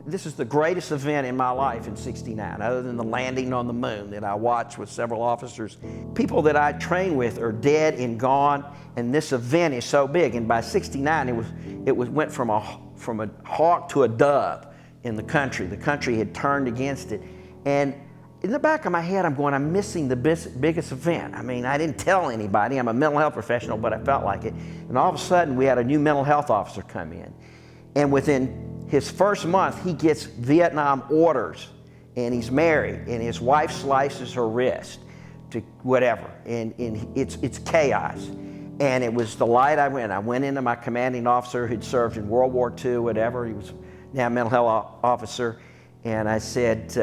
This is the greatest event in my life in '69, other than the landing on the moon that I watched with several officers. People that I trained with are dead and gone, and this event is so big. And by '69, it went from a hawk to a dove in the country. The country had turned against it. And in the back of my head, I'm missing the biggest event. I mean, I didn't tell anybody. I'm a mental health professional, but I felt like it. And all of a sudden, we had a new mental health officer come in. And within his first month, he gets Vietnam orders, and he's married, and his wife slices her wrist to whatever, and it's chaos. And it was the light I went into my commanding officer who'd served in World War II, whatever. He was now a mental health officer. And I said,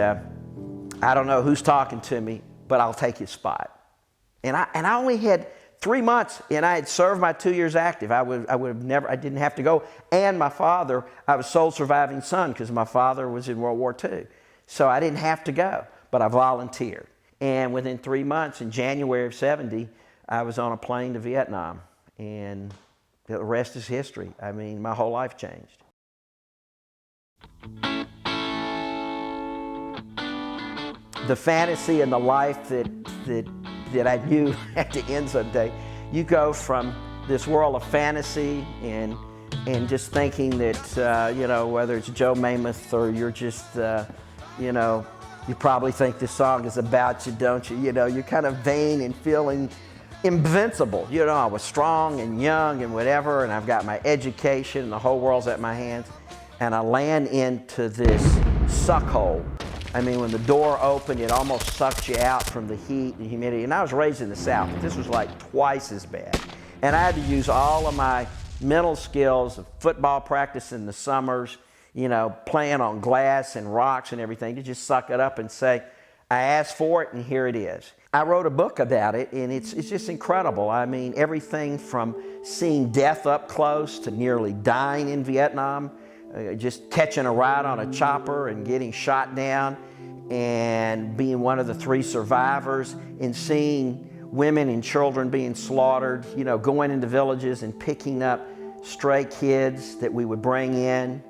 I don't know who's talking to me, but I'll take his spot. And I only had 3 months, and I had served my 2 years active. I didn't have to go. And my father, I was sole surviving son because my father was in World War II. So I didn't have to go, but I volunteered. And within 3 months, in January of '70, I was on a plane to Vietnam. And the rest is history. I mean, my whole life changed. The fantasy and the life that I knew had to end someday. You go from this world of fantasy and just thinking that, you know, whether it's Joe Mammoth or you're just, you know, you probably think this song is about you, don't you? You know, you're kind of vain and feeling invincible. You know, I was strong and young and whatever, and I've got my education and the whole world's at my hands. And I land into this suck hole. I mean, when the door opened, it almost sucked you out from the heat and humidity. And I was raised in the South, but this was like twice as bad. And I had to use all of my mental skills of football practice in the summers, you know, playing on glass and rocks and everything to just suck it up and say, I asked for it and here it is. I wrote a book about it, and it's just incredible. I mean, everything from seeing death up close to nearly dying in Vietnam, just catching a ride on a chopper and getting shot down and being one of the 3 survivors, and seeing women and children being slaughtered, you know, going into villages and picking up stray kids that we would bring in,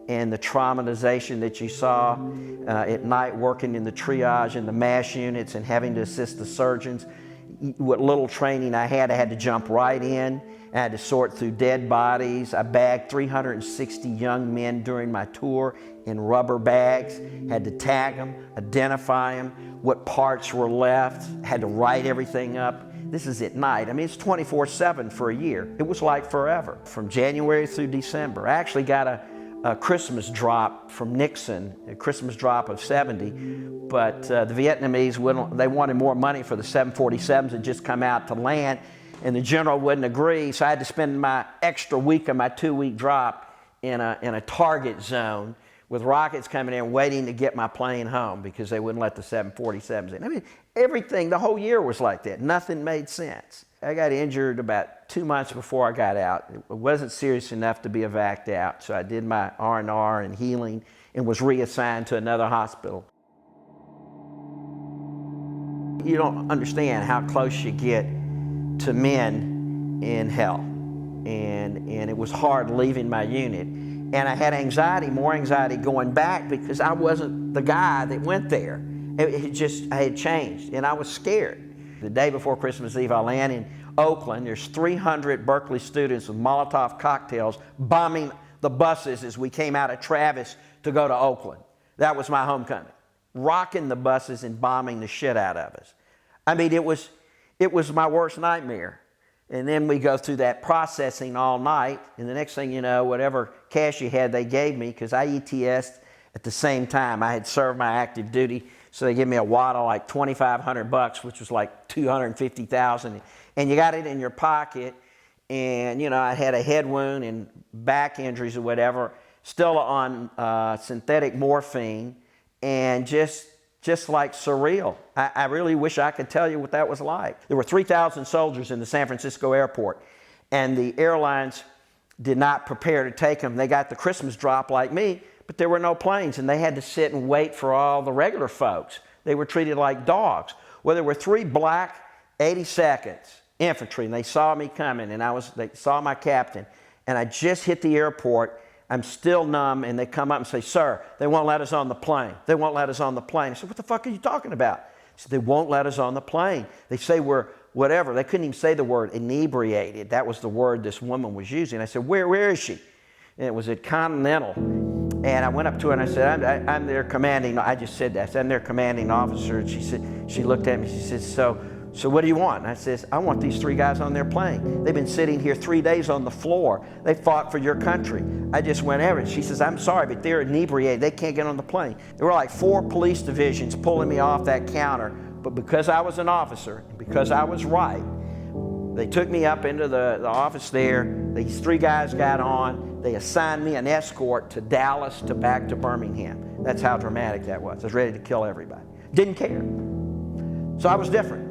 and the traumatization that you saw at night working in the triage and the MASH units and having to assist the surgeons. What little training I had to jump right in. I had to sort through dead bodies. I bagged 360 young men during my tour in rubber bags. Had to tag them, identify them, what parts were left. Had to write everything up. This is at night. I mean, it's 24/7 for a year. It was like forever, from January through December. I actually got a Christmas drop from Nixon, a Christmas drop of '70, but the Vietnamese they wanted more money for the 747s that just come out to land, and the general wouldn't agree, so I had to spend my extra week of my 2-week drop in a target zone with rockets coming in waiting to get my plane home because they wouldn't let the 747s in. I mean, everything, the whole year was like that. Nothing made sense. I got injured about 2 months before I got out. It wasn't serious enough to be evac'd out, so I did my R&R and healing and was reassigned to another hospital. You don't understand how close you get to men in hell. And it was hard leaving my unit. And I had anxiety, more anxiety going back because I wasn't the guy that went there. I had changed, and I was scared. The day before Christmas Eve, I land in Oakland. There's 300 Berkeley students with Molotov cocktails bombing the buses as we came out of Travis to go to Oakland. That was my homecoming. Rocking the buses and bombing the shit out of us. I mean, it was my worst nightmare. And then we go through that processing all night, and the next thing you know, whatever cash you had, they gave me, because I ETS'd at the same time. I had served my active duty, so they gave me a wad of like $2,500, which was like $250,000, and you got it in your pocket. And you know, I had a head wound and back injuries or whatever, still on synthetic morphine, and just like surreal. I really wish I could tell you what that was like. There were 3,000 soldiers in the San Francisco airport, and the airlines did not prepare to take them. They got the Christmas drop like me, but there were no planes, and they had to sit and wait for all the regular folks. They were treated like dogs. Well, there were 3 black 82nd infantry, and they saw me coming, and they saw my captain, and I just hit the airport. I'm still numb, and they come up and say, sir, they won't let us on the plane. They won't let us on the plane. I said, what the fuck are you talking about? He said, they won't let us on the plane. They say we're whatever. They couldn't even say the word inebriated. That was the word this woman was using. I said, where is she? And it was at Continental. And I went up to her and I said, I'm their commanding, I just said that, I said, I'm their commanding officer. And she said, she looked at me, she said, so what do you want? And I said, I want these 3 guys on their plane. They've been sitting here 3 days on the floor. They fought for your country. I just went over. She says, I'm sorry, but they're inebriated. They can't get on the plane. There were like 4 police divisions pulling me off that counter. But because I was an officer, and because I was right, they took me up into the office there. These 3 guys got on. They assigned me an escort to Dallas back to Birmingham. That's how dramatic that was. I was ready to kill everybody. Didn't care. So I was different.